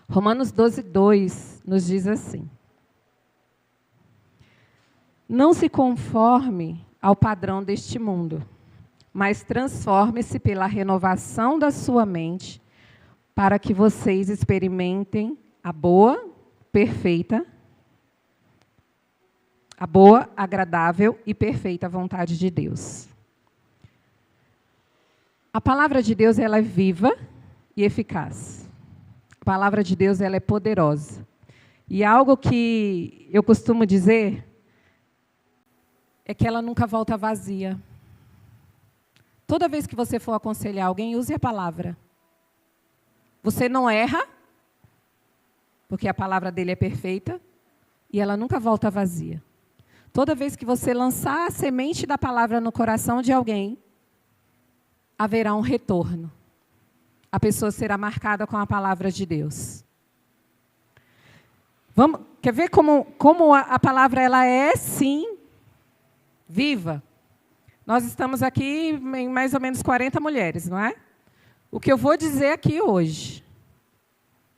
Romanos 12:2 nos diz assim: não se conforme ao padrão deste mundo, mas transforme-se pela renovação da sua mente, para que vocês experimentem a boa, agradável e perfeita vontade de Deus. A palavra de Deus, ela é viva e eficaz. A palavra de Deus, ela é poderosa. E algo que eu costumo dizer é que ela nunca volta vazia. Toda vez que você for aconselhar alguém, use a palavra. Você não erra, porque a palavra dele é perfeita, e ela nunca volta vazia. Toda vez que você lançar a semente da palavra no coração de alguém, haverá um retorno. A pessoa será marcada com a palavra de Deus. Quer ver como a palavra ela é, sim, viva? Nós estamos aqui em mais ou menos 40 mulheres, não é? O que eu vou dizer aqui hoje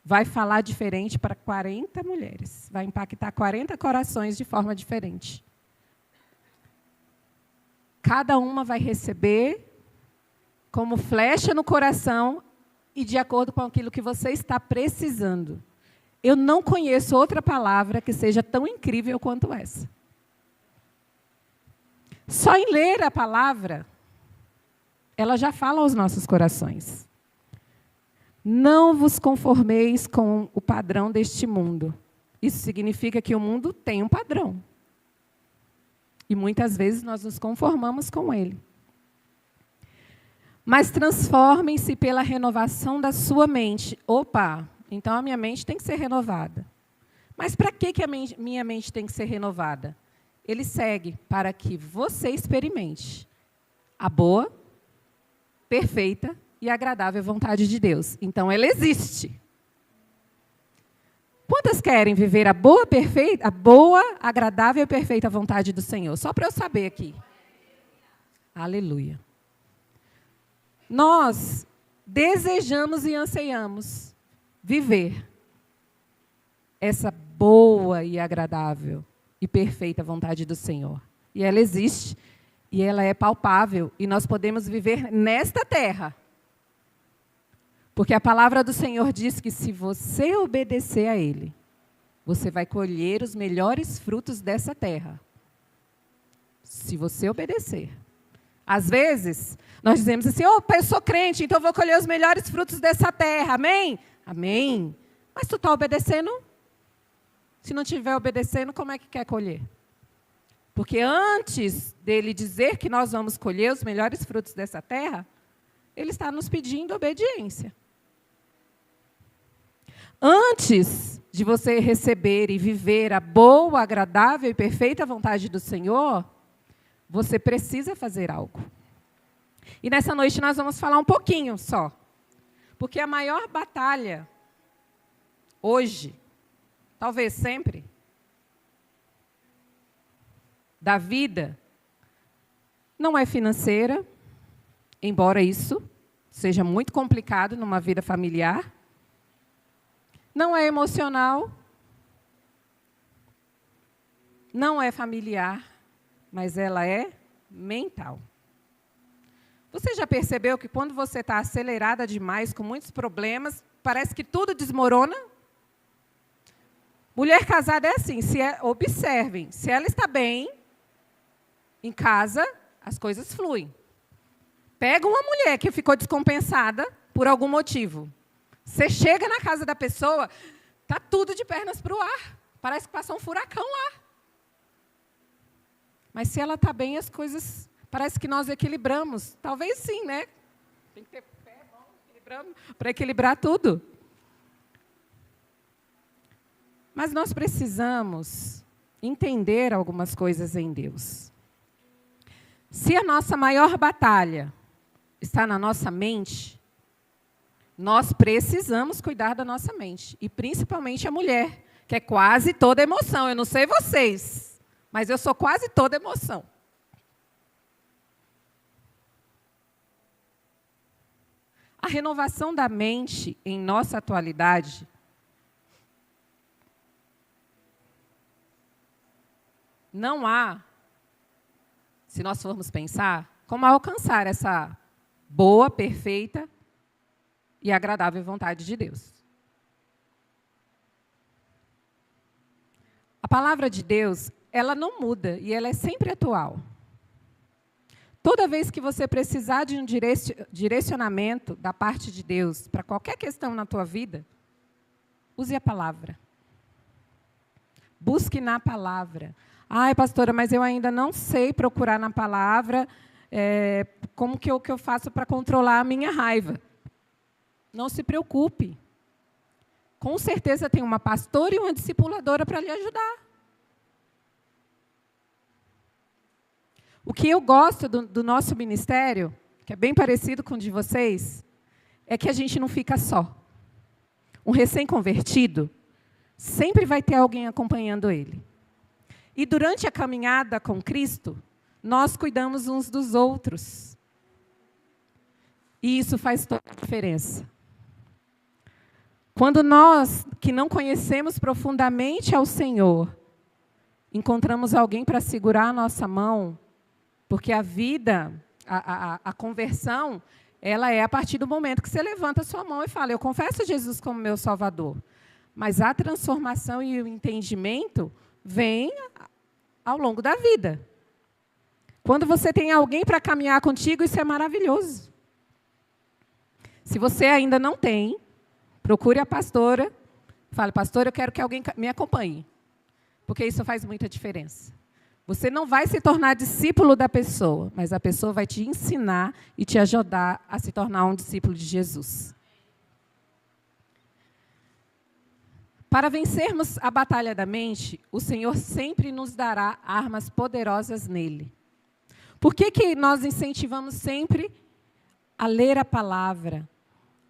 vai falar diferente para 40 mulheres. Vai impactar 40 corações de forma diferente. Cada uma vai receber como flecha no coração e de acordo com aquilo que você está precisando. Eu não conheço outra palavra que seja tão incrível quanto essa. Só em ler a palavra, ela já fala aos nossos corações. Não vos conformeis com o padrão deste mundo. Isso significa que o mundo tem um padrão. E muitas vezes nós nos conformamos com ele. Mas transformem-se pela renovação da sua mente. Opa, então a minha mente tem que ser renovada. Mas para que a minha mente tem que ser renovada? Ele segue para que você experimente a boa, perfeita e agradável vontade de Deus. Então, ela existe. Quantas querem viver a boa, agradável e perfeita vontade do Senhor? Só para eu saber aqui. Aleluia. Nós desejamos e anseiamos viver essa boa e agradável e perfeita vontade do Senhor. E ela existe, e ela é palpável, e nós podemos viver nesta terra. Porque a palavra do Senhor diz que se você obedecer a Ele, você vai colher os melhores frutos dessa terra. Se você obedecer. Às vezes, nós dizemos assim, eu sou crente, então eu vou colher os melhores frutos dessa terra, amém? Amém. Mas tu está obedecendo? Se não estiver obedecendo, como é que quer colher? Porque antes dele dizer que nós vamos colher os melhores frutos dessa terra, ele está nos pedindo obediência. Antes de você receber e viver a boa, agradável e perfeita vontade do Senhor, você precisa fazer algo. E nessa noite nós vamos falar um pouquinho só. Porque a maior batalha, hoje, talvez sempre, da vida, não é financeira, embora isso seja muito complicado numa vida familiar. Não é emocional, não é familiar, mas ela é mental. Você já percebeu que quando você está acelerada demais, com muitos problemas, parece que tudo desmorona? Mulher casada é assim, observem, se ela está bem em casa, as coisas fluem. Pega uma mulher que ficou descompensada por algum motivo. Você chega na casa da pessoa, está tudo de pernas para o ar. Parece que passou um furacão lá. Mas se ela está bem, as coisas, parece que nós equilibramos. Talvez sim, né? Tem que ter pé, mão, equilibrando, para equilibrar tudo. Mas nós precisamos entender algumas coisas em Deus. Se a nossa maior batalha está na nossa mente, nós precisamos cuidar da nossa mente. E principalmente a mulher, que é quase toda emoção. Eu não sei vocês, mas eu sou quase toda emoção. A renovação da mente em nossa atualidade não há, se nós formos pensar, como alcançar essa boa, perfeita e agradável vontade de Deus. A palavra de Deus, ela não muda e ela é sempre atual. Toda vez que você precisar de um direcionamento da parte de Deus para qualquer questão na tua vida, use a palavra. Busque na palavra. Ai, pastora, mas eu ainda não sei procurar na palavra como que eu faço para controlar a minha raiva. Não se preocupe. Com certeza tem uma pastora e uma discipuladora para lhe ajudar. O que eu gosto do nosso ministério, que é bem parecido com o de vocês, é que a gente não fica só. Um recém-convertido sempre vai ter alguém acompanhando ele. E durante a caminhada com Cristo, nós cuidamos uns dos outros. E isso faz toda a diferença. Quando nós, que não conhecemos profundamente ao Senhor, encontramos alguém para segurar a nossa mão, porque a vida, a conversão, ela é a partir do momento que você levanta a sua mão e fala, eu confesso Jesus como meu Salvador. Mas a transformação e o entendimento vem ao longo da vida. Quando você tem alguém para caminhar contigo, isso é maravilhoso. Se você ainda não tem, procure a pastora, fale, pastora, eu quero que alguém me acompanhe. Porque isso faz muita diferença. Você não vai se tornar discípulo da pessoa, mas a pessoa vai te ensinar e te ajudar a se tornar um discípulo de Jesus. Para vencermos a batalha da mente, o Senhor sempre nos dará armas poderosas nele. Por que nós incentivamos sempre a ler a palavra,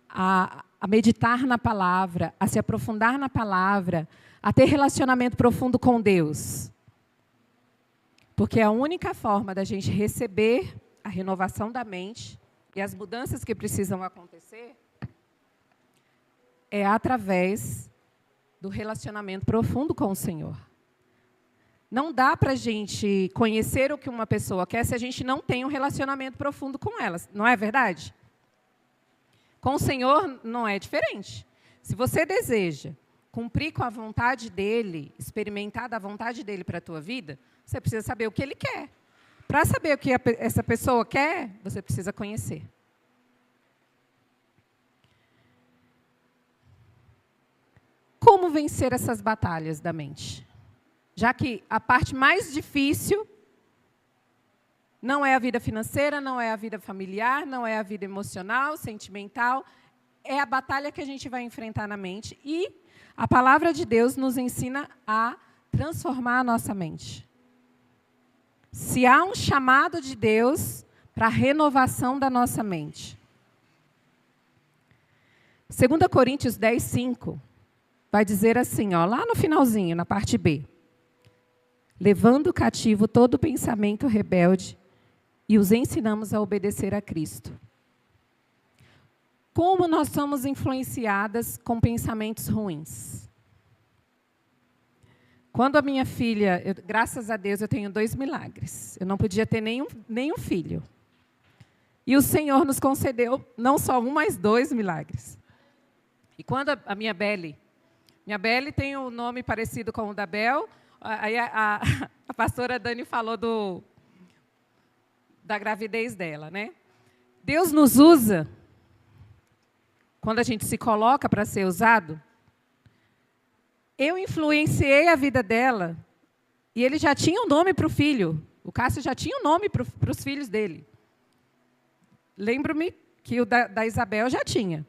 a meditar na palavra, a se aprofundar na palavra, a ter relacionamento profundo com Deus? Porque a única forma da gente receber a renovação da mente e as mudanças que precisam acontecer é através do relacionamento profundo com o Senhor. Não dá para a gente conhecer o que uma pessoa quer se a gente não tem um relacionamento profundo com ela, não é verdade? Com o Senhor não é diferente. Se você deseja cumprir com a vontade dEle, experimentar da vontade dEle para a tua vida, você precisa saber o que Ele quer. Para saber o que essa pessoa quer, você precisa conhecer. Como vencer essas batalhas da mente? Já que a parte mais difícil não é a vida financeira, não é a vida familiar, não é a vida emocional, sentimental, é a batalha que a gente vai enfrentar na mente. E a palavra de Deus nos ensina a transformar a nossa mente. Se há um chamado de Deus para a renovação da nossa mente. 2 Coríntios 10, 5, vai dizer assim, ó, lá no finalzinho, na parte B. Levando cativo todo pensamento rebelde e os ensinamos a obedecer a Cristo. Como nós somos influenciadas com pensamentos ruins? Quando a minha filha, graças a Deus, eu tenho 2 milagres. Eu não podia ter nenhum filho. E o Senhor nos concedeu não só 1, mas 2 milagres. E quando a minha Belle tem um nome parecido com o da Bel, aí a pastora Dani falou da gravidez dela, né? Deus nos usa, quando a gente se coloca para ser usado. Eu influenciei a vida dela, e ele já tinha um nome para o filho. O Cássio já tinha um nome para os filhos dele. Lembro-me que o da Isabel já tinha.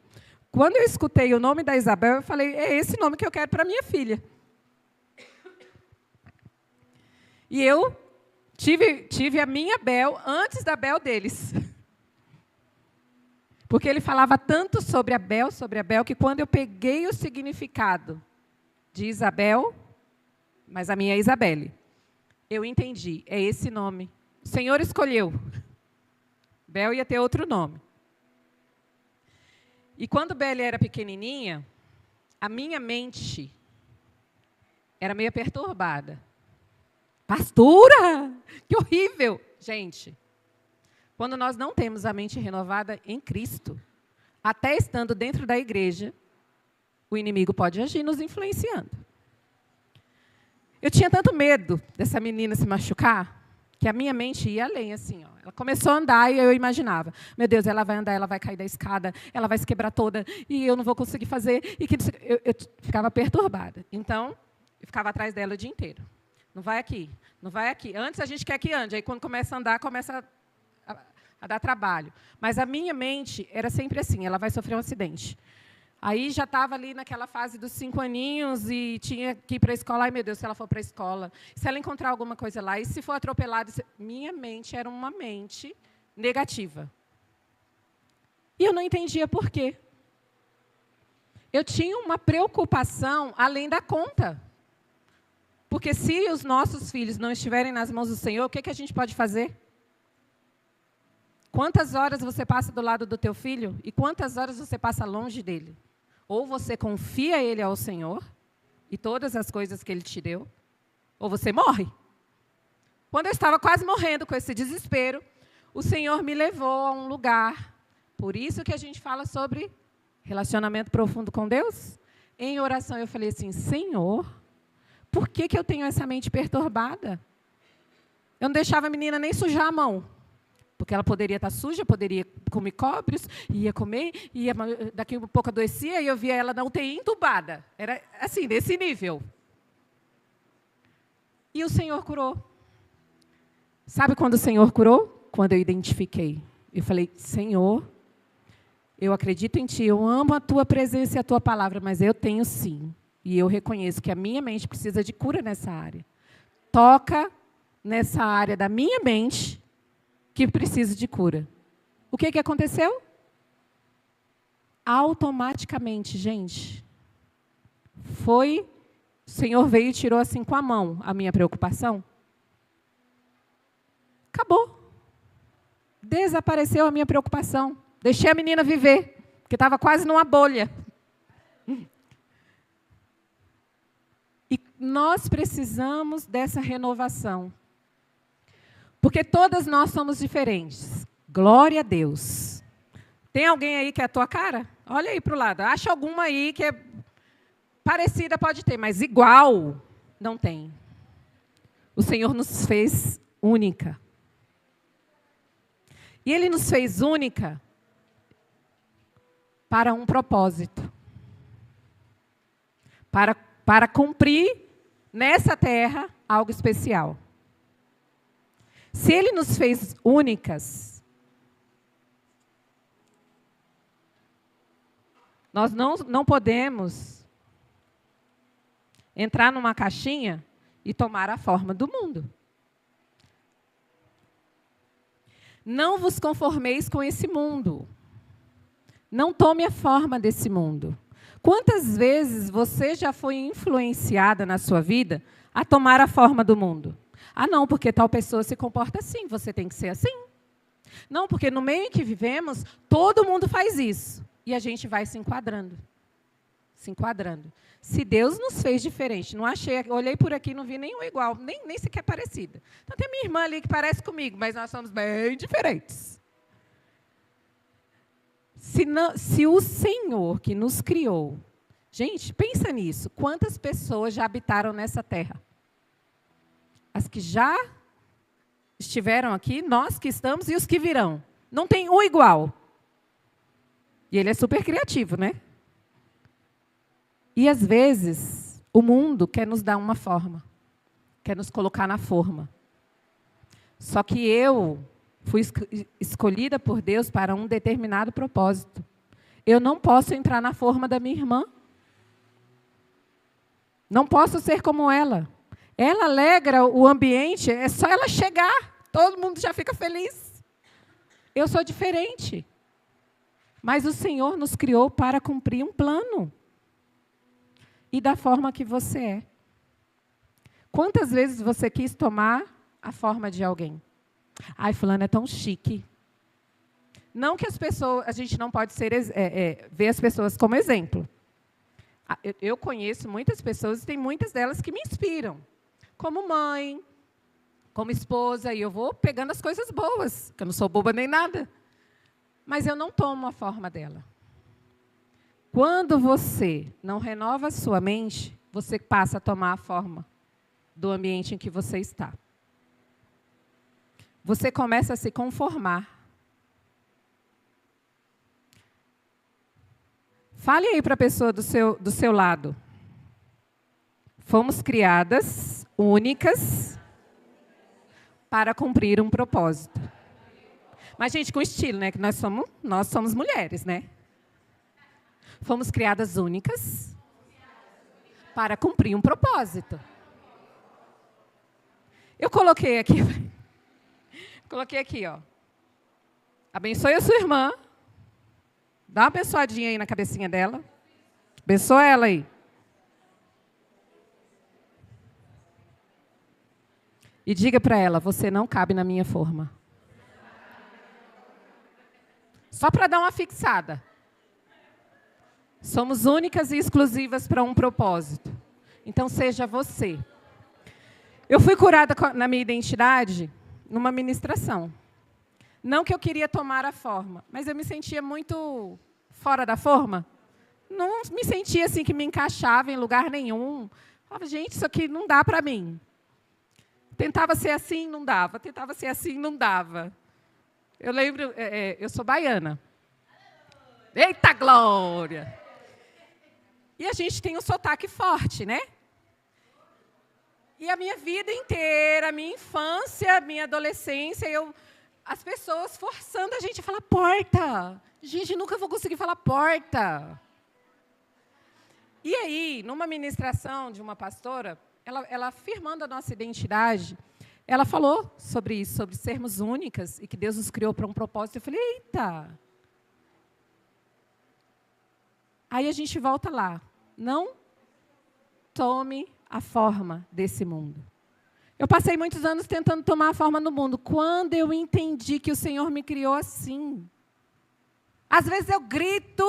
Quando eu escutei o nome da Isabel, eu falei, é esse nome que eu quero para minha filha. E eu tive a minha Bel antes da Bel deles. Porque ele falava tanto sobre a Bel, que quando eu peguei o significado de Isabel, mas a minha é Isabelle, eu entendi, é esse nome. O Senhor escolheu. Bel ia ter outro nome. E quando Belle era pequenininha, a minha mente era meio perturbada. Pastora, que horrível. Gente, quando nós não temos a mente renovada em Cristo, até estando dentro da igreja, o inimigo pode agir nos influenciando. Eu tinha tanto medo dessa menina se machucar, que a minha mente ia além, assim, ó. Ela começou a andar e eu imaginava, meu Deus, ela vai andar, ela vai cair da escada, ela vai se quebrar toda, e eu não vou conseguir fazer. E que eu ficava perturbada. Então, eu ficava atrás dela o dia inteiro. Não vai aqui, não vai aqui. Antes a gente quer que ande, aí quando começa a andar, começa a dar trabalho. Mas a minha mente era sempre assim, ela vai sofrer um acidente. Aí já estava ali naquela fase dos 5 aninhos e tinha que ir para a escola. Ai, meu Deus, se ela for para a escola, se ela encontrar alguma coisa lá, e se for atropelada... Minha mente era uma mente negativa. E eu não entendia por quê. Eu tinha uma preocupação além da conta. Porque se os nossos filhos não estiverem nas mãos do Senhor, o que a gente pode fazer? Quantas horas você passa do lado do teu filho e quantas horas você passa longe dele? Ou você confia ele ao Senhor e todas as coisas que ele te deu, ou você morre. Quando eu estava quase morrendo com esse desespero, o Senhor me levou a um lugar. Por isso que a gente fala sobre relacionamento profundo com Deus. Em oração eu falei assim, Senhor, por que eu tenho essa mente perturbada? Eu não deixava a menina nem sujar a mão. Porque ela poderia estar suja, poderia comer cobres, ia comer, daqui a um pouco adoecia, e eu via ela na UTI entubada. Era assim, desse nível. E o Senhor curou. Sabe quando o Senhor curou? Quando eu identifiquei. Eu falei, Senhor, eu acredito em Ti, eu amo a Tua presença e a Tua palavra, mas eu tenho sim. E eu reconheço que a minha mente precisa de cura nessa área. Toca nessa área da minha mente, que precisa de cura. O que aconteceu? Automaticamente, gente, o Senhor veio e tirou assim com a mão a minha preocupação. Acabou. Desapareceu a minha preocupação. Deixei a menina viver, porque estava quase numa bolha. E nós precisamos dessa renovação. Porque todas nós somos diferentes. Glória a Deus. Tem alguém aí que é a tua cara? Olha aí para o lado. Acha alguma aí que é parecida, pode ter, mas igual, não tem. O Senhor nos fez única. E Ele nos fez única para um propósito. Para cumprir nessa terra algo especial. Se Ele nos fez únicas, nós não podemos entrar numa caixinha e tomar a forma do mundo. Não vos conformeis com esse mundo. Não tome a forma desse mundo. Quantas vezes você já foi influenciada na sua vida a tomar a forma do mundo? Ah, não, porque tal pessoa se comporta assim, você tem que ser assim. Não, porque no meio em que vivemos, todo mundo faz isso. E a gente vai se enquadrando. Se enquadrando. Se Deus nos fez diferente, não achei, olhei por aqui, não vi nenhum igual, nem sequer parecida. Então tem minha irmã ali que parece comigo, mas nós somos bem diferentes. Se o Senhor que nos criou, gente, pensa nisso, quantas pessoas já habitaram nessa terra? As que já estiveram aqui, nós que estamos e os que virão. Não tem um igual. E ele é super criativo, né? E às vezes, o mundo quer nos dar uma forma. Quer nos colocar na forma. Só que eu fui escolhida por Deus para um determinado propósito. Eu não posso entrar na forma da minha irmã. Não posso ser como ela. Ela alegra o ambiente, é só ela chegar, todo mundo já fica feliz. Eu sou diferente. Mas o Senhor nos criou para cumprir um plano. E da forma que você é. Quantas vezes você quis tomar a forma de alguém? Ai, fulano é tão chique. Não que a gente não pode ver as pessoas como exemplo. Eu conheço muitas pessoas e tem muitas delas que me inspiram. Como mãe, como esposa, e eu vou pegando as coisas boas, que eu não sou boba nem nada. Mas eu não tomo a forma dela. Quando você não renova a sua mente, você passa a tomar a forma do ambiente em que você está. Você começa a se conformar. Fale aí para a pessoa do seu lado. Fomos criadas únicas para cumprir um propósito. Mas, gente, com estilo, né? Que nós somos mulheres, né? Fomos criadas únicas para cumprir um propósito. Eu coloquei aqui, ó. Abençoe a sua irmã. Dá uma abençoadinha aí na cabecinha dela. Abençoa ela aí. E diga para ela, você não cabe na minha forma. Só para dar uma fixada. Somos únicas e exclusivas para um propósito. Então, seja você. Eu fui curada na minha identidade numa ministração. Não que eu queria tomar a forma, mas eu me sentia muito fora da forma. Não me sentia assim que me encaixava em lugar nenhum. Falava, gente, isso aqui não dá para mim. Tentava ser assim, não dava. Tentava ser assim, não dava. Eu lembro, eu sou baiana. Eita glória! E a gente tem um sotaque forte, né? E a minha vida inteira, a minha infância, a minha adolescência, as pessoas forçando a gente a falar porta. Gente, nunca vou conseguir falar porta. E aí, numa ministração de uma pastora, ela afirmando a nossa identidade, ela falou sobre isso, sobre sermos únicas e que Deus nos criou para um propósito. Eu falei, eita! Aí a gente volta lá. Não tome a forma desse mundo. Eu passei muitos anos tentando tomar a forma do mundo. Quando eu entendi que o Senhor me criou assim. Às vezes eu grito,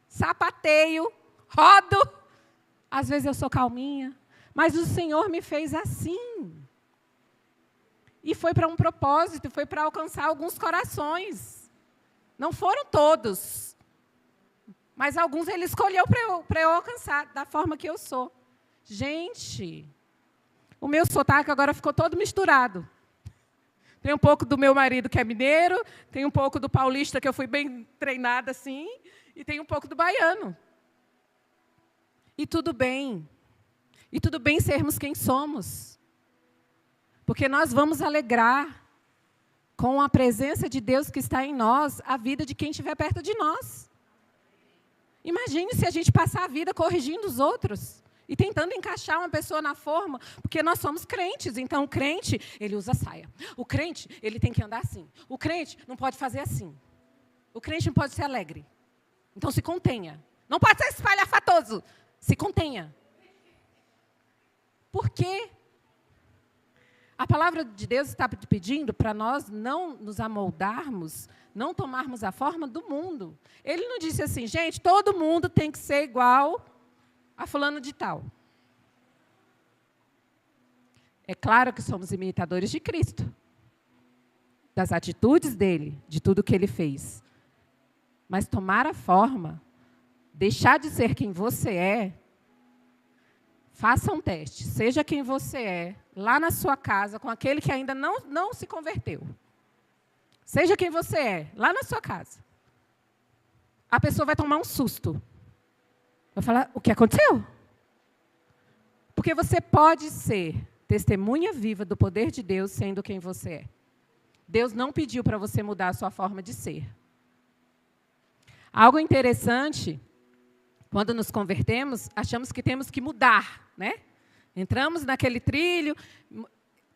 sapateio, rodo. Às vezes eu sou calminha. Mas o Senhor me fez assim. E foi para um propósito, foi para alcançar alguns corações. Não foram todos. Mas alguns Ele escolheu para eu alcançar da forma que eu sou. Gente, o meu sotaque agora ficou todo misturado. Tem um pouco do meu marido, que é mineiro, tem um pouco do paulista, que eu fui bem treinada assim, e tem um pouco do baiano. E tudo bem. E tudo bem sermos quem somos. Porque nós vamos alegrar com a presença de Deus que está em nós, a vida de quem estiver perto de nós. Imagine se a gente passar a vida corrigindo os outros e tentando encaixar uma pessoa na forma, porque nós somos crentes. Então, o crente, ele usa saia. O crente, ele tem que andar assim. O crente não pode fazer assim. O crente não pode ser alegre. Então, se contenha. Não pode ser espalhafatoso. Se contenha. Por quê? A palavra de Deus está pedindo para nós não nos amoldarmos, não tomarmos a forma do mundo. Ele não disse assim, gente, todo mundo tem que ser igual a fulano de tal. É claro que somos imitadores de Cristo, das atitudes dele, de tudo que ele fez. Mas tomar a forma, deixar de ser quem você é, faça um teste, seja quem você é, lá na sua casa, com aquele que ainda não se converteu. Seja quem você é, lá na sua casa. A pessoa vai tomar um susto. Vai falar, o que aconteceu? Porque você pode ser testemunha viva do poder de Deus sendo quem você é. Deus não pediu para você mudar a sua forma de ser. Algo interessante, quando nos convertemos, achamos que temos que mudar, né? Entramos naquele trilho,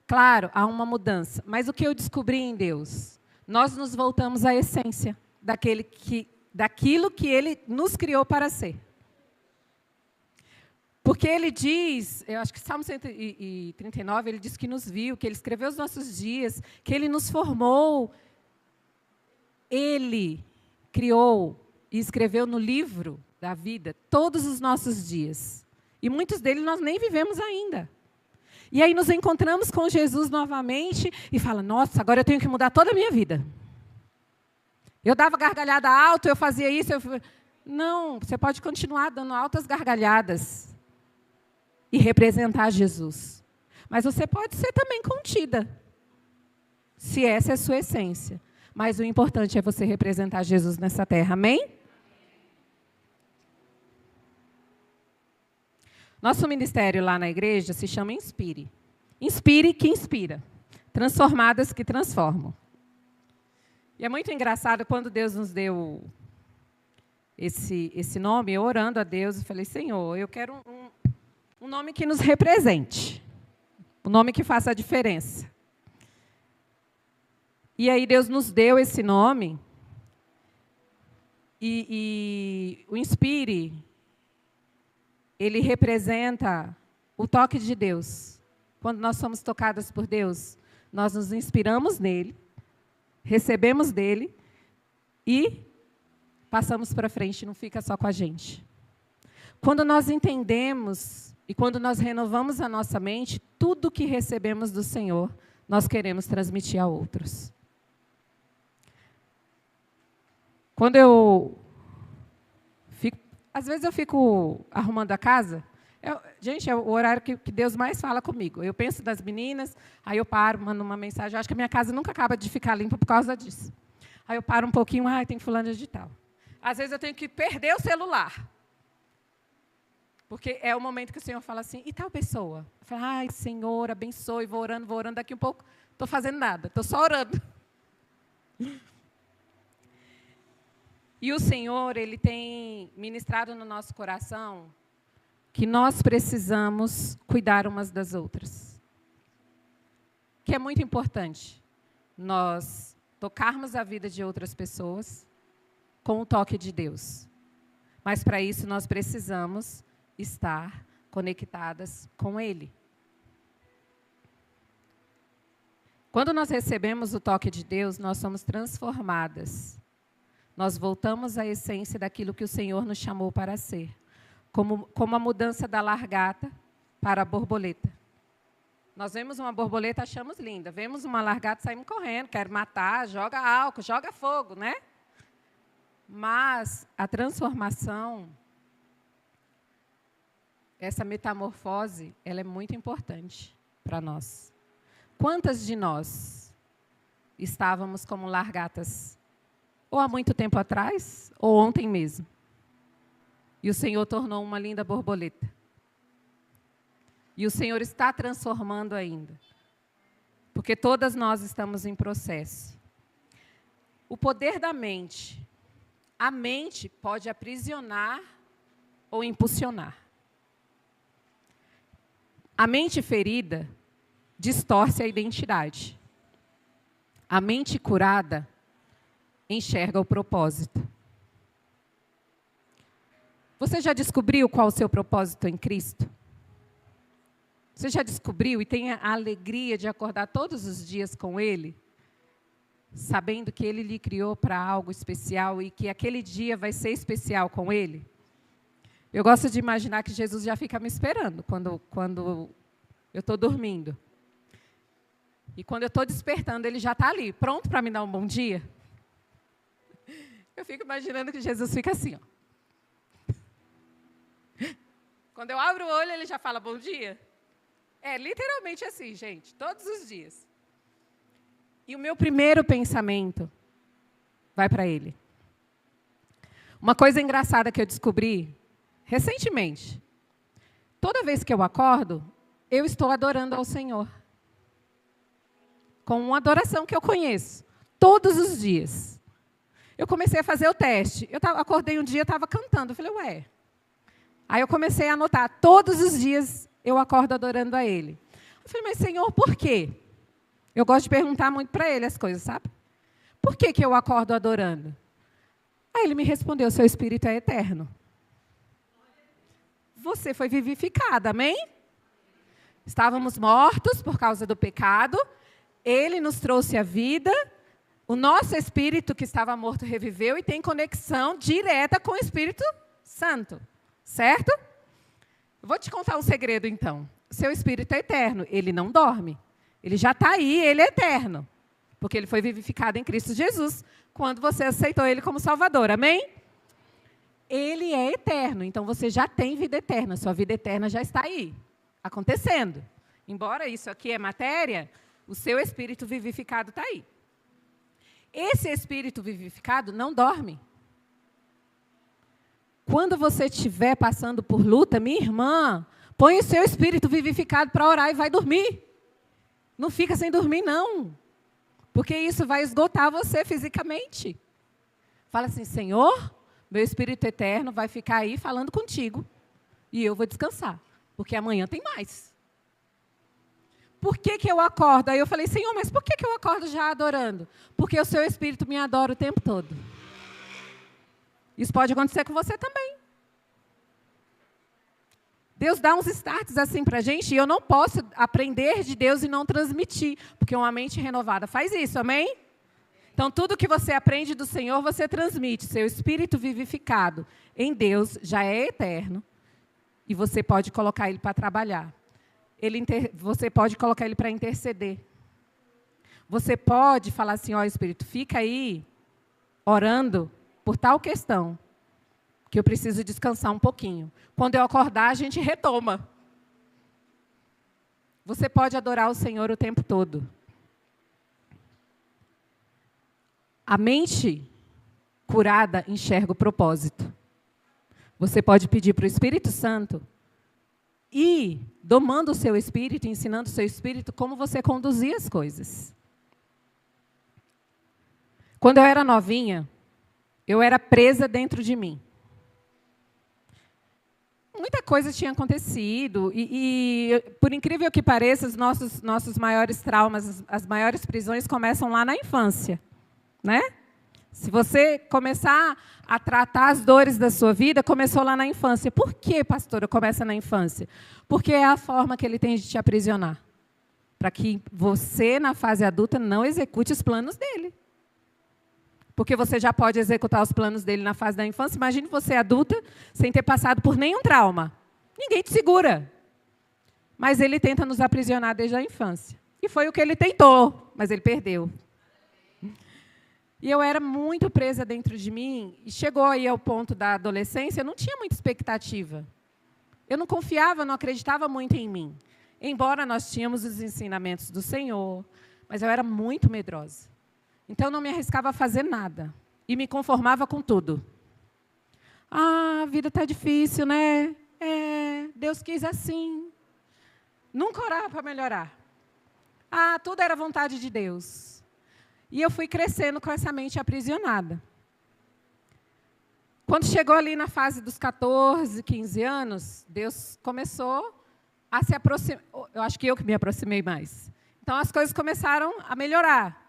claro, há uma mudança. Mas o que eu descobri em Deus? Nós nos voltamos à essência daquilo que Ele nos criou para ser. Porque Ele diz, eu acho que Salmo 139, Ele diz que nos viu, que Ele escreveu os nossos dias, que Ele nos formou. Ele criou e escreveu no livro da vida todos os nossos dias. E muitos deles nós nem vivemos ainda. E aí nos encontramos com Jesus novamente e fala, nossa, agora eu tenho que mudar toda a minha vida. Eu dava gargalhada alto, eu fazia isso. Não, você pode continuar dando altas gargalhadas e representar Jesus. Mas você pode ser também contida, se essa é a sua essência. Mas o importante é você representar Jesus nessa terra, amém? Nosso ministério lá na igreja se chama Inspire. Inspire que inspira. Transformadas que transformam. E é muito engraçado quando Deus nos deu esse nome, eu orando a Deus, eu falei, Senhor, eu quero um nome que nos represente. Um nome que faça a diferença. E aí Deus nos deu esse nome. E o Inspire, ele representa o toque de Deus. Quando nós somos tocadas por Deus, nós nos inspiramos nele, recebemos dele e passamos para frente, não fica só com a gente. Quando nós entendemos e quando nós renovamos a nossa mente, tudo que recebemos do Senhor, nós queremos transmitir a outros. Quando às vezes eu fico arrumando a casa, gente, é o horário que Deus mais fala comigo. Eu penso das meninas, aí eu paro, mando uma mensagem. Eu acho que a minha casa nunca acaba de ficar limpa por causa disso. Aí eu paro um pouquinho, tem fulana de tal. Às vezes eu tenho que perder o celular. Porque é o momento que o Senhor fala assim, e tal pessoa? Eu falo, Senhor, abençoe, vou orando, daqui um pouco, estou fazendo nada, estou só orando. E o Senhor, Ele tem ministrado no nosso coração que nós precisamos cuidar umas das outras. Que é muito importante nós tocarmos a vida de outras pessoas com o toque de Deus. Mas para isso nós precisamos estar conectadas com Ele. Quando nós recebemos o toque de Deus, nós somos transformadas. Nós voltamos à essência daquilo que o Senhor nos chamou para ser. Como a mudança da largata para a borboleta. Nós vemos uma borboleta, achamos linda. Vemos uma largata, saímos correndo, quer matar, joga álcool, joga fogo, né? Mas a transformação, essa metamorfose, ela é muito importante para nós. Quantas de nós estávamos como largatas? Ou há muito tempo atrás, ou ontem mesmo. E o Senhor tornou uma linda borboleta. E o Senhor está transformando ainda. Porque todas nós estamos em processo. O poder da mente. A mente pode aprisionar ou impulsionar. A mente ferida distorce a identidade. A mente curada enxerga o propósito. Você já descobriu qual o seu propósito em Cristo? Você já descobriu e tem a alegria de acordar todos os dias com Ele? Sabendo que Ele lhe criou para algo especial e que aquele dia vai ser especial com Ele? Eu gosto de imaginar que Jesus já fica me esperando quando eu estou dormindo. E quando eu estou despertando, Ele já está ali, pronto para me dar um bom dia. Eu fico imaginando que Jesus fica assim, ó. Quando eu abro o olho, Ele já fala bom dia. É literalmente assim, gente, todos os dias. E o meu primeiro pensamento vai para Ele. Uma coisa engraçada que eu descobri recentemente. Toda vez que eu acordo, eu estou adorando ao Senhor. Com uma adoração que eu conheço. Todos os dias. Eu comecei a fazer o teste. Acordei um dia, estava cantando. Eu falei, Aí eu comecei a anotar. Todos os dias eu acordo adorando a Ele. Eu falei, mas Senhor, por quê? Eu gosto de perguntar muito para Ele as coisas, sabe? Por que eu acordo adorando? Aí Ele me respondeu, seu espírito é eterno. Você foi vivificada, amém? Estávamos mortos por causa do pecado. Ele nos trouxe a vida. O nosso espírito que estava morto reviveu e tem conexão direta com o Espírito Santo. Certo? Vou te contar um segredo, então. seu espírito é eterno, ele não dorme. Ele já está aí, ele é eterno. Porque ele foi vivificado em Cristo Jesus, quando você aceitou ele como Salvador, amém? Ele é eterno, então você já tem vida eterna, sua vida eterna já está aí, acontecendo. Embora isso aqui é matéria, o seu espírito vivificado está aí. Esse espírito vivificado não dorme. Quando você estiver passando por luta, minha irmã, põe o seu espírito vivificado para orar e vai dormir. Não fica sem dormir, não. Porque isso vai esgotar você fisicamente. Fala assim, Senhor, meu espírito eterno vai ficar aí falando contigo. E eu vou descansar, porque amanhã tem mais. Por que eu acordo? Aí eu falei, Senhor, mas por que eu acordo já adorando? Porque o seu espírito me adora o tempo todo. Isso pode acontecer com você também. Deus dá uns starts assim para a gente, e eu não posso aprender de Deus e não transmitir, porque uma mente renovada faz isso, amém? Então, tudo que você aprende do Senhor, você transmite. Seu espírito vivificado em Deus já é eterno, e você pode colocar ele para trabalhar. Você pode colocar ele para interceder. Você pode falar assim, ó, Espírito, fica aí orando por tal questão, que eu preciso descansar um pouquinho. Quando eu acordar, a gente retoma. Você pode adorar o Senhor o tempo todo. A mente curada enxerga o propósito. Você pode pedir para o Espírito Santo ir domando o seu espírito, ensinando o seu espírito como você conduzir as coisas. Quando eu era novinha, eu era presa dentro de mim. Muita coisa tinha acontecido e por incrível que pareça, os nossos maiores traumas, as maiores prisões começam lá na infância, né? Se você começar a tratar as dores da sua vida, começou lá na infância. Por que, pastora, começa na infância? Porque é a forma que ele tem de te aprisionar. Para que você, na fase adulta, não execute os planos dele. Porque você já pode executar os planos dele na fase da infância. Imagine você adulta, sem ter passado por nenhum trauma. Ninguém te segura. Mas ele tenta nos aprisionar desde a infância. E foi o que ele tentou, mas ele perdeu. E eu era muito presa dentro de mim, e chegou aí ao ponto da adolescência, eu não tinha muita expectativa. Eu não confiava, não acreditava muito em mim. Embora nós tínhamos os ensinamentos do Senhor, mas eu era muito medrosa. Então, eu não me arriscava a fazer nada. E me conformava com tudo. Ah, a vida está difícil, né? Deus quis assim. Nunca orava para melhorar. Ah, tudo era vontade de Deus. E eu fui crescendo com essa mente aprisionada. Quando chegou ali na fase dos 14, 15 anos, Deus começou a se aproximar. Eu acho que eu que me aproximei mais. Então, as coisas começaram a melhorar.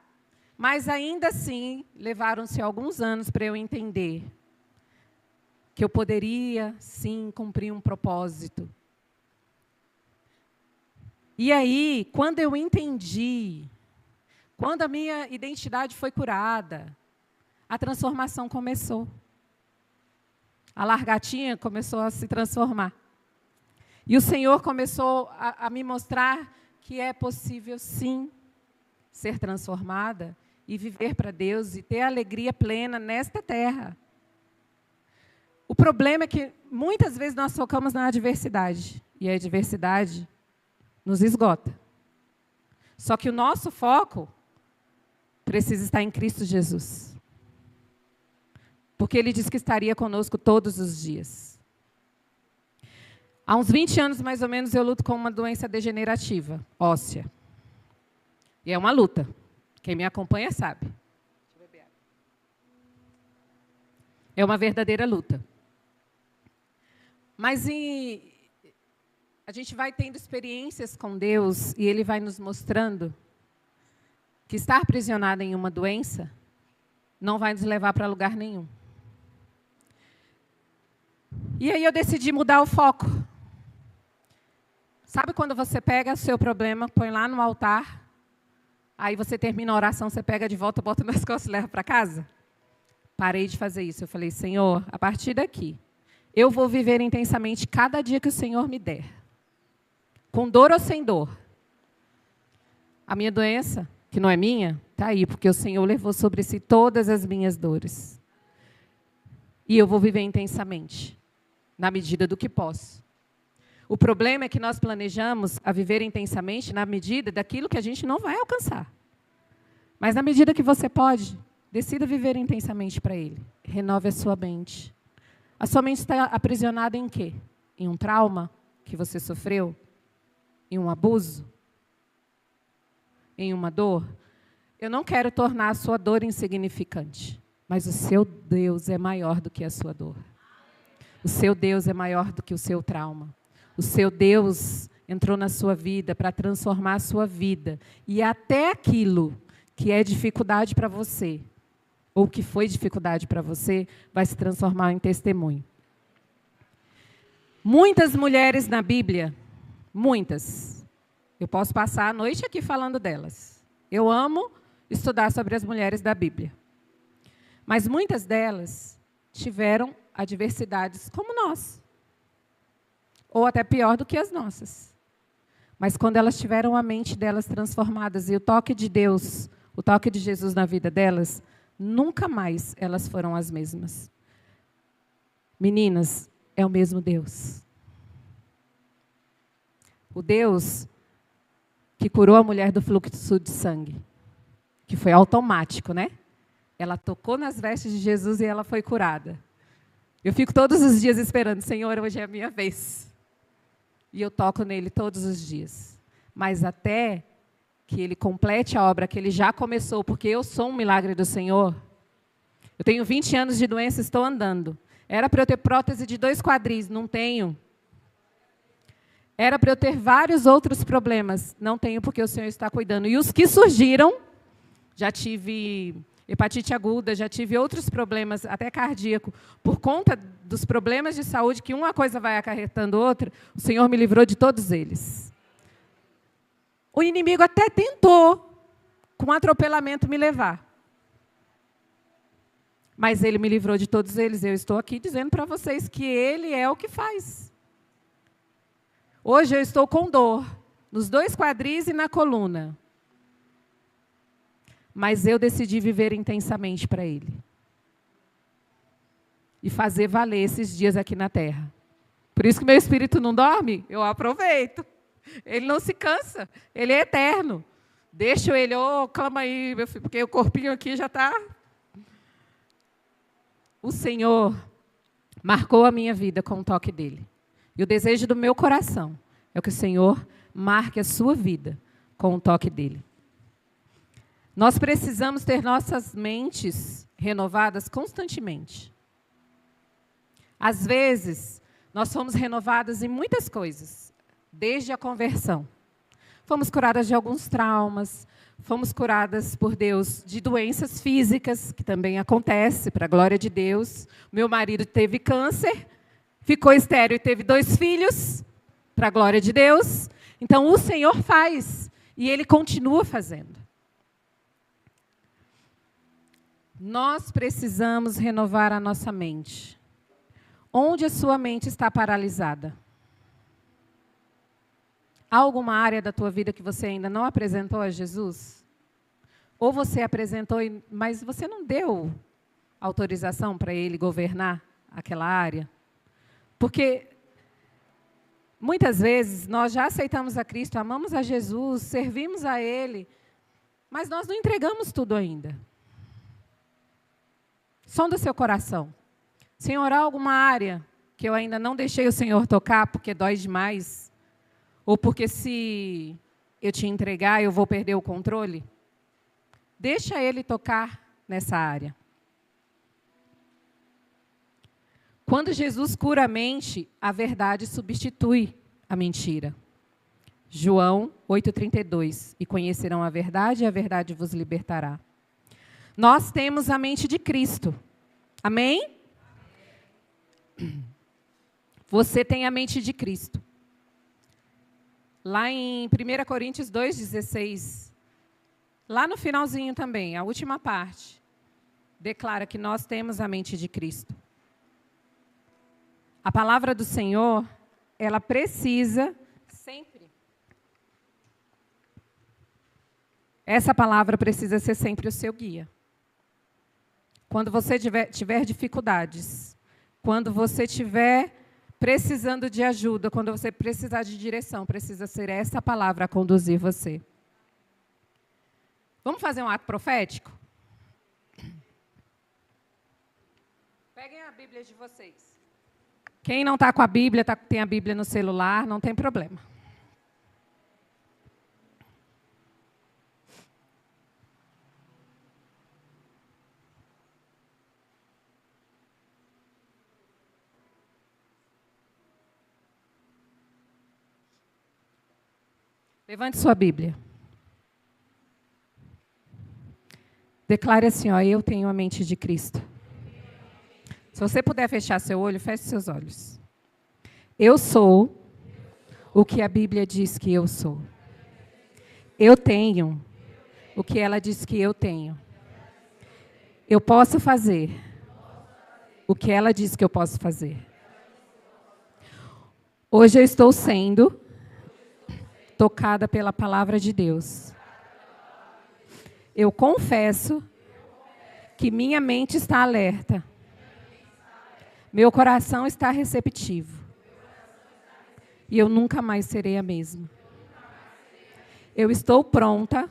Mas, ainda assim, levaram-se alguns anos para eu entender que eu poderia, sim, cumprir um propósito. E aí, quando eu entendi, quando a minha identidade foi curada, a transformação começou. A largatinha começou a se transformar. E o Senhor começou a me mostrar que é possível, sim, ser transformada e viver para Deus e ter alegria plena nesta terra. O problema é que muitas vezes nós focamos na adversidade. E a adversidade nos esgota. Só que o nosso foco precisa estar em Cristo Jesus. Porque Ele disse que estaria conosco todos os dias. Há uns 20 anos, mais ou menos, eu luto com uma doença degenerativa, óssea. E é uma luta. Quem me acompanha sabe. É uma verdadeira luta. Mas a gente vai tendo experiências com Deus e Ele vai nos mostrando que estar aprisionado em uma doença não vai nos levar para lugar nenhum. E aí eu decidi mudar o foco. Sabe quando você pega o seu problema, põe lá no altar, aí você termina a oração, você pega de volta, bota nas costas e leva para casa? Parei de fazer isso. Eu falei, Senhor, a partir daqui, eu vou viver intensamente cada dia que o Senhor me der. com dor ou sem dor. A minha doença, que não é minha, está aí, porque o Senhor levou sobre si todas as minhas dores. E eu vou viver intensamente, na medida do que posso. O problema é que nós planejamos a viver intensamente na medida daquilo que a gente não vai alcançar. Mas na medida que você pode, decida viver intensamente para Ele. Renove a sua mente. A sua mente está aprisionada em quê? Em um trauma que você sofreu? Em um abuso? Em uma dor? Eu não quero tornar a sua dor insignificante, mas o seu Deus é maior do que a sua dor. O seu Deus é maior do que o seu trauma. O seu Deus entrou na sua vida para transformar a sua vida. E até aquilo que é dificuldade para você, ou que foi dificuldade para você, vai se transformar em testemunho. Muitas mulheres na Bíblia, muitas. Eu posso passar a noite aqui falando delas. Eu amo estudar sobre as mulheres da Bíblia. Mas muitas delas tiveram adversidades como nós. Ou até pior do que as nossas. Mas quando elas tiveram a mente delas transformadas e o toque de Deus, o toque de Jesus na vida delas, nunca mais elas foram as mesmas. Meninas, é o mesmo Deus. O Deus que curou a mulher do fluxo de sangue, que foi automático, né? Ela tocou nas vestes de Jesus e ela foi curada. Eu fico todos os dias esperando, Senhor, hoje é a minha vez. E eu toco nele todos os dias. Mas até que ele complete a obra que ele já começou, porque eu sou um milagre do Senhor. Eu tenho 20 anos de doença, estou andando. Era para eu ter prótese de 2 quadris, não tenho. Era para eu ter vários outros problemas, não tenho, porque o Senhor está cuidando. E os que surgiram, já tive hepatite aguda, já tive outros problemas, até cardíaco, por conta dos problemas de saúde, que uma coisa vai acarretando outra, o Senhor me livrou de todos eles. O inimigo até tentou, com atropelamento, me levar. Mas ele me livrou de todos eles. Eu estou aqui dizendo para vocês que ele é o que faz. Hoje eu estou com dor, nos 2 quadris e na coluna. Mas eu decidi viver intensamente para Ele. E fazer valer esses dias aqui na terra. Por isso que meu espírito não dorme, eu aproveito. Ele não se cansa, Ele é eterno. Deixa ele, clama aí, meu filho, porque o corpinho aqui já está... O Senhor marcou a minha vida com o toque dEle. E o desejo do meu coração é que o Senhor marque a sua vida com o toque dEle. Nós precisamos ter nossas mentes renovadas constantemente. Às vezes, nós fomos renovadas em muitas coisas, desde a conversão. Fomos curadas de alguns traumas, fomos curadas por Deus de doenças físicas, que também acontece, para a glória de Deus. Meu marido teve câncer, ficou estéril e teve 2 filhos, para a glória de Deus. Então, o Senhor faz, e Ele continua fazendo. Nós precisamos renovar a nossa mente. Onde a sua mente está paralisada? Há alguma área da tua vida que você ainda não apresentou a Jesus? Ou você apresentou, mas você não deu autorização para Ele governar aquela área? Porque muitas vezes nós já aceitamos a Cristo, amamos a Jesus, servimos a Ele, mas nós não entregamos tudo ainda. Sonda seu coração. Senhor, há alguma área que eu ainda não deixei o Senhor tocar porque dói demais? Ou porque se eu te entregar eu vou perder o controle? Deixa Ele tocar nessa área. Quando Jesus cura a mente, a verdade substitui a mentira. João 8,32. E conhecerão a verdade, e a verdade vos libertará. Nós temos a mente de Cristo. Amém? Você tem a mente de Cristo. Lá em 1 Coríntios 2,16, lá no finalzinho também, a última parte, declara que nós temos a mente de Cristo. A palavra do Senhor, ela precisa sempre Essa palavra precisa ser sempre o seu guia. Quando você tiver dificuldades, quando você tiver precisando de ajuda, quando você precisar de direção, precisa ser essa palavra a conduzir você. Vamos fazer um ato profético? Peguem a Bíblia de vocês. Quem não está com a Bíblia, tem a Bíblia no celular, não tem problema. Levante sua Bíblia. Declare assim, ó, eu tenho a mente de Cristo. Se você puder fechar seu olho, feche seus olhos. Eu sou o que a Bíblia diz que eu sou. Eu tenho o que ela diz que eu tenho. Eu posso fazer o que ela diz que eu posso fazer. Hoje eu estou sendo tocada pela palavra de Deus. Eu confesso que minha mente está alerta. Meu coração está receptivo. E eu nunca mais serei a mesma. Eu estou pronta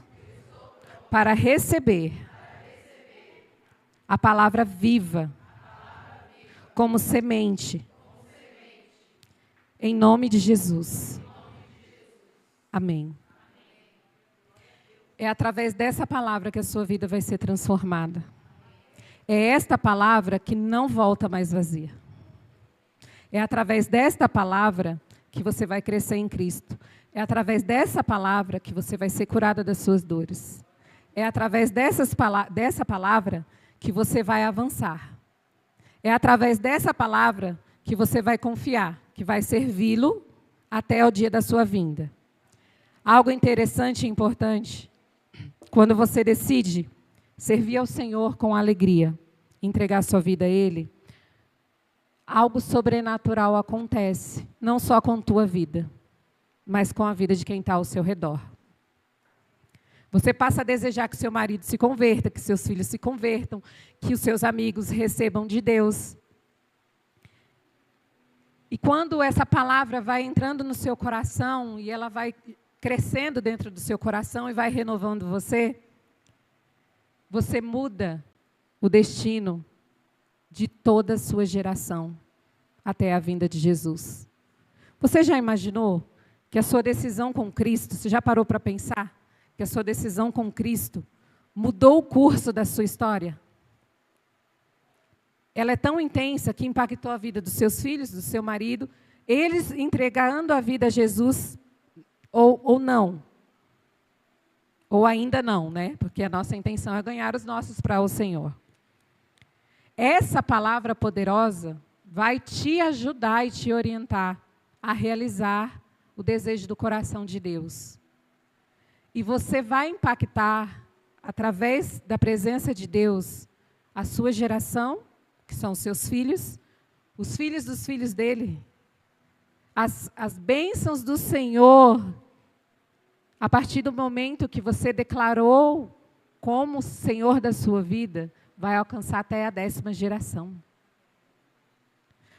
para receber a palavra viva como semente. Em nome de Jesus. Amém. É através dessa palavra que a sua vida vai ser transformada. É esta palavra que não volta mais vazia. É através desta palavra que você vai crescer em Cristo. É através dessa palavra que você vai ser curada das suas dores. É através dessa palavra que você vai avançar. É através dessa palavra que você vai confiar, que vai servi-lo até o dia da sua vinda. Algo interessante e importante, quando você decide servir ao Senhor com alegria, entregar sua vida a Ele, algo sobrenatural acontece, não só com a tua vida, mas com a vida de quem está ao seu redor. Você passa a desejar que seu marido se converta, que seus filhos se convertam, que os seus amigos recebam de Deus. E quando essa palavra vai entrando no seu coração e ela vai crescendo dentro do seu coração e vai renovando você, você muda o destino de toda a sua geração até a vinda de Jesus. Você já imaginou que a sua decisão com Cristo, você já parou para pensar que a sua decisão com Cristo mudou o curso da sua história? Ela é tão intensa que impactou a vida dos seus filhos, do seu marido, eles entregando a vida a Jesus ou não. Ou ainda não, né? Porque a nossa intenção é ganhar os nossos para o Senhor. Essa palavra poderosa vai te ajudar e te orientar a realizar o desejo do coração de Deus. E você vai impactar, através da presença de Deus, a sua geração, que são os seus filhos, os filhos dos filhos dele. As bênçãos do Senhor, a partir do momento que você declarou como Senhor da sua vida, vai alcançar até a 10ª geração.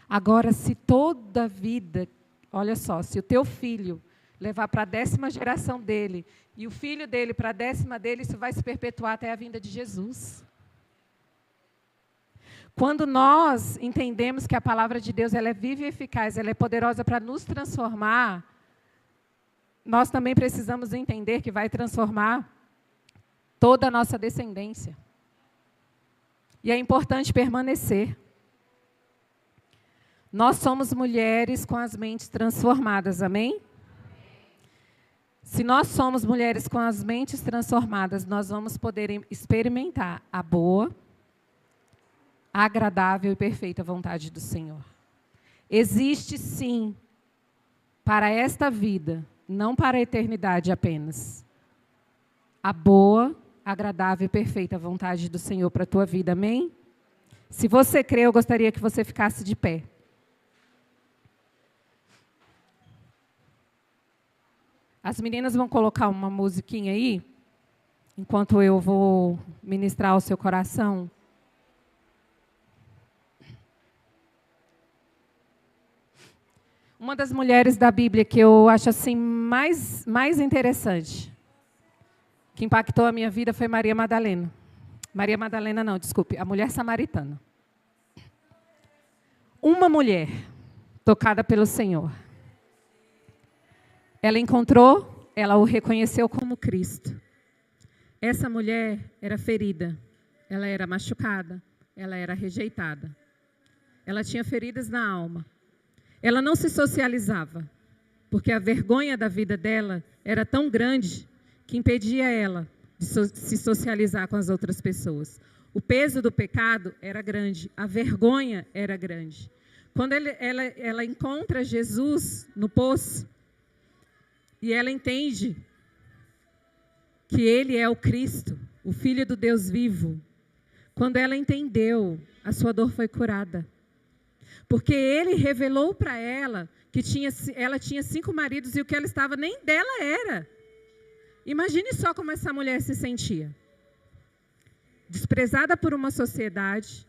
Agora, se toda a vida, olha só, se o teu filho levar para a 10ª geração dele, e o filho dele para a 10ª dele, isso vai se perpetuar até a vinda de Jesus. Quando nós entendemos que a palavra de Deus ela é viva e eficaz, ela é poderosa para nos transformar, nós também precisamos entender que vai transformar toda a nossa descendência. E é importante permanecer. Nós somos mulheres com as mentes transformadas, amém? Se nós somos mulheres com as mentes transformadas, nós vamos poder experimentar a boa, agradável e perfeita vontade do Senhor. Existe sim, para esta vida, não para a eternidade apenas, a boa, agradável e perfeita vontade do Senhor para a tua vida, amém? Se você crê, eu gostaria que você ficasse de pé. As meninas vão colocar uma musiquinha aí, enquanto eu vou ministrar ao seu coração. Uma das mulheres da Bíblia que eu acho assim mais interessante, que impactou a minha vida, foi Maria Madalena. Maria Madalena não, desculpe, a mulher samaritana. Uma mulher tocada pelo Senhor. Ela encontrou, ela o reconheceu como Cristo. Essa mulher era ferida, ela era machucada, ela era rejeitada. Ela tinha feridas na alma. Ela não se socializava, porque a vergonha da vida dela era tão grande que impedia ela de se socializar com as outras pessoas. O peso do pecado era grande, a vergonha era grande. Quando ela encontra Jesus no poço, e ela entende que Ele é o Cristo, o Filho do Deus vivo, quando ela entendeu, a sua dor foi curada. Porque Ele revelou para ela que ela tinha 5 maridos e o que ela estava nem dela era. Imagine só como essa mulher se sentia. Desprezada por uma sociedade.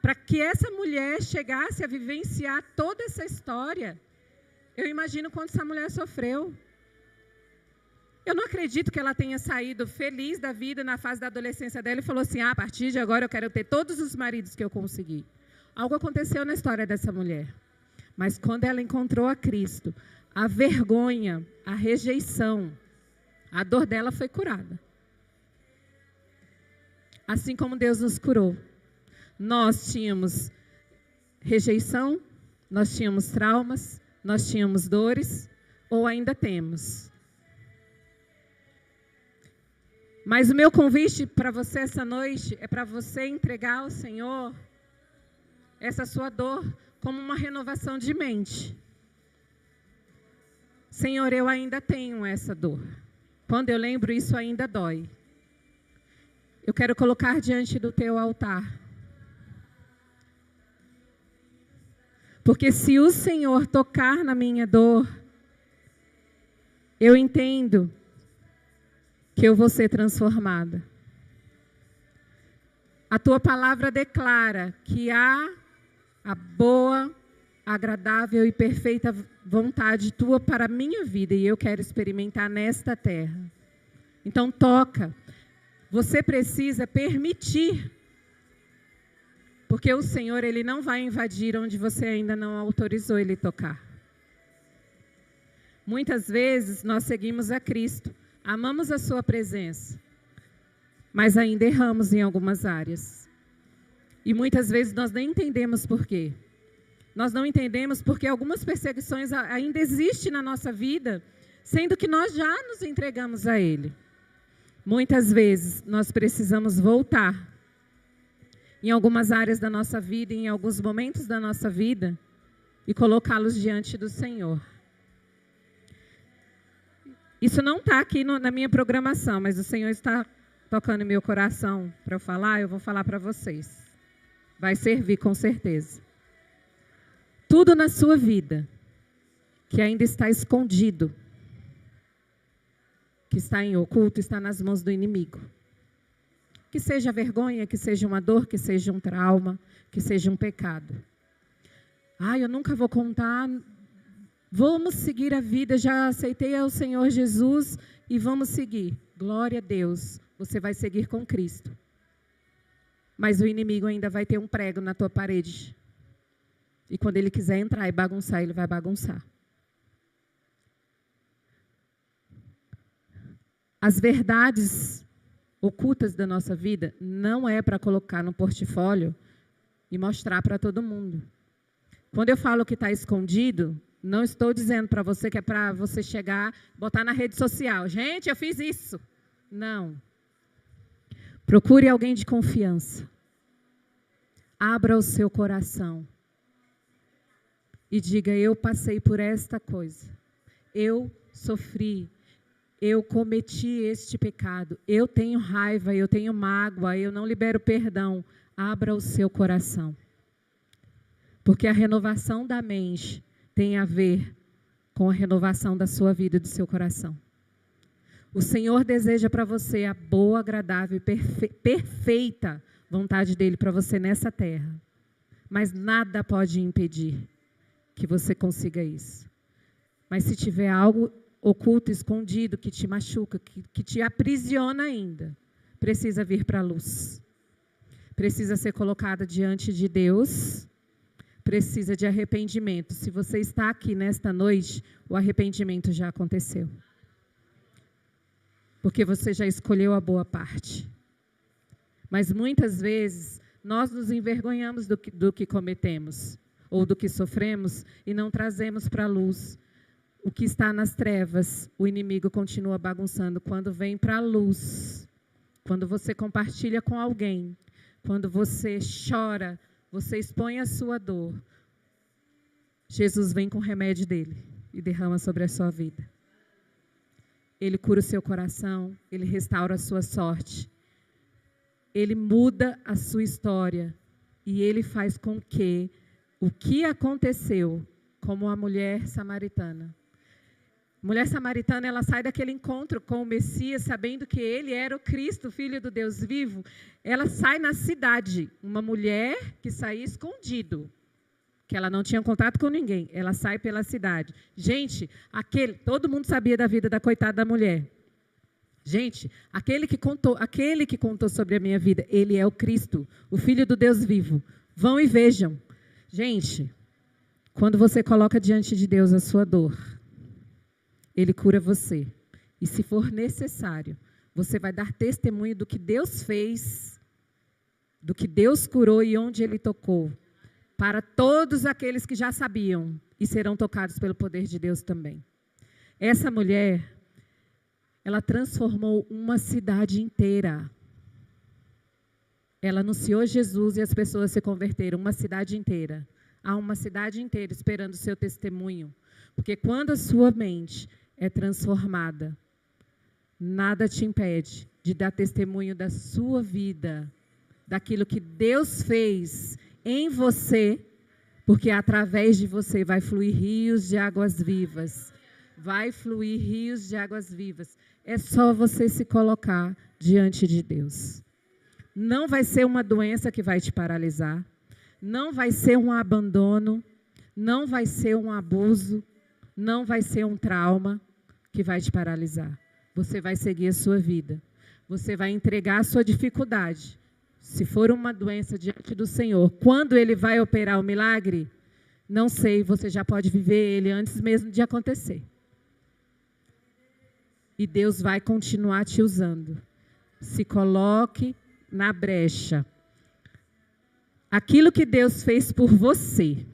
Para que essa mulher chegasse a vivenciar toda essa história, eu imagino quanto essa mulher sofreu. Eu não acredito que ela tenha saído feliz da vida na fase da adolescência dela e falou assim, a partir de agora eu quero ter todos os maridos que eu consegui. Algo aconteceu na história dessa mulher. Mas quando ela encontrou a Cristo, a vergonha, a rejeição, a dor dela foi curada. Assim como Deus nos curou. Nós tínhamos rejeição, nós tínhamos traumas, nós tínhamos dores, ou ainda temos. Mas o meu convite para você essa noite é para você entregar ao Senhor essa sua dor como uma renovação de mente. Senhor, eu ainda tenho essa dor. Quando eu lembro, isso ainda dói. Eu quero colocar diante do teu altar. Porque se o Senhor tocar na minha dor, eu entendo que eu vou ser transformada. A tua palavra declara que há a boa, agradável e perfeita vontade tua para a minha vida, e eu quero experimentar nesta terra. Então toca. Você precisa permitir, porque o Senhor, Ele não vai invadir onde você ainda não autorizou Ele tocar. Muitas vezes nós seguimos a Cristo, amamos a sua presença, mas ainda erramos em algumas áreas. E muitas vezes nós nem entendemos por quê. Nós não entendemos porque algumas perseguições ainda existem na nossa vida, sendo que nós já nos entregamos a Ele. Muitas vezes nós precisamos voltar em algumas áreas da nossa vida, em alguns momentos da nossa vida, e colocá-los diante do Senhor. Isso não está aqui na minha programação, mas o Senhor está tocando em meu coração para eu falar, eu vou falar para vocês. Vai servir com certeza. Tudo na sua vida que ainda está escondido, que está em oculto, está nas mãos do inimigo. Que seja vergonha, que seja uma dor, que seja um trauma, que seja um pecado. Eu nunca vou contar. Vamos seguir a vida, já aceitei ao Senhor Jesus e vamos seguir. Glória a Deus, você vai seguir com Cristo. Mas o inimigo ainda vai ter um prego na tua parede. E quando ele quiser entrar e bagunçar, ele vai bagunçar. As verdades ocultas da nossa vida não é para colocar no portfólio e mostrar para todo mundo. Quando eu falo que está escondido, não estou dizendo para você que é para você chegar, botar na rede social. Gente, eu fiz isso. Não. Procure alguém de confiança. Abra o seu coração. E diga, eu passei por esta coisa. Eu sofri. Eu cometi este pecado. Eu tenho raiva, eu tenho mágoa, eu não libero perdão. Abra o seu coração. Porque a renovação da mente tem a ver com a renovação da sua vida e do seu coração. O Senhor deseja para você a boa, agradável e perfeita vontade dele para você nessa terra. Mas nada pode impedir que você consiga isso. Mas se tiver algo oculto, escondido, que te machuca, que te aprisiona ainda, precisa vir para a luz. Precisa ser colocada diante de Deus. Precisa de arrependimento. Se você está aqui nesta noite, o arrependimento já aconteceu. Porque você já escolheu a boa parte. Mas muitas vezes, nós nos envergonhamos do que cometemos, ou do que sofremos, e não trazemos para a luz. O que está nas trevas, o inimigo continua bagunçando. Quando vem para a luz, quando você compartilha com alguém, quando você chora, você expõe a sua dor, Jesus vem com o remédio dele e derrama sobre a sua vida. Ele cura o seu coração, ele restaura a sua sorte, ele muda a sua história e ele faz com que o que aconteceu, como a mulher samaritana. A mulher samaritana, ela sai daquele encontro com o Messias, sabendo que ele era o Cristo, filho do Deus vivo. Ela sai na cidade, uma mulher que saía escondido, que ela não tinha contato com ninguém. Ela sai pela cidade. Gente, todo mundo sabia da vida da coitada da mulher. Gente, aquele que contou sobre a minha vida, ele é o Cristo, o Filho do Deus vivo. Vão e vejam. Gente, quando você coloca diante de Deus a sua dor, ele cura você. E se for necessário, você vai dar testemunho do que Deus fez, do que Deus curou e onde ele tocou, para todos aqueles que já sabiam e serão tocados pelo poder de Deus também. Essa mulher, ela transformou uma cidade inteira. Ela anunciou Jesus e as pessoas se converteram, uma cidade inteira. Há uma cidade inteira esperando o seu testemunho. Porque quando a sua mente é transformada, nada te impede de dar testemunho da sua vida, daquilo que Deus fez em você, porque através de você vai fluir rios de águas vivas. Vai fluir rios de águas vivas. É só você se colocar diante de Deus. Não vai ser uma doença que vai te paralisar. Não vai ser um abandono. Não vai ser um abuso. Não vai ser um trauma que vai te paralisar. Você vai seguir a sua vida. Você vai entregar a sua dificuldade. Se for uma doença diante do Senhor, quando Ele vai operar o milagre, não sei, você já pode viver ele antes mesmo de acontecer. E Deus vai continuar te usando. Se coloque na brecha. Aquilo que Deus fez por você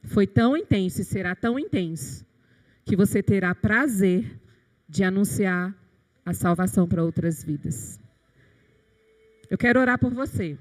foi tão intenso e será tão intenso que você terá prazer de anunciar a salvação para outras vidas. Eu quero orar por você.